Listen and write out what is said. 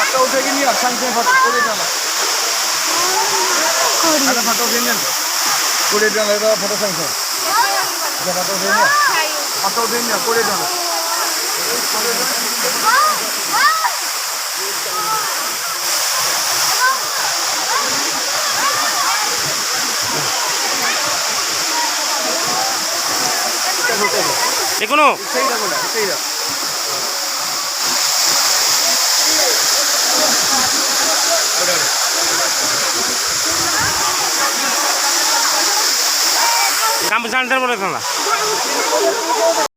একটা উঠে গিয়ে নিয়ে সাংসে ফটো করে জানা ada foto gini kulit dan ada foto sangsang ada foto gini kulit dan এখনো কাম জানতে বলে না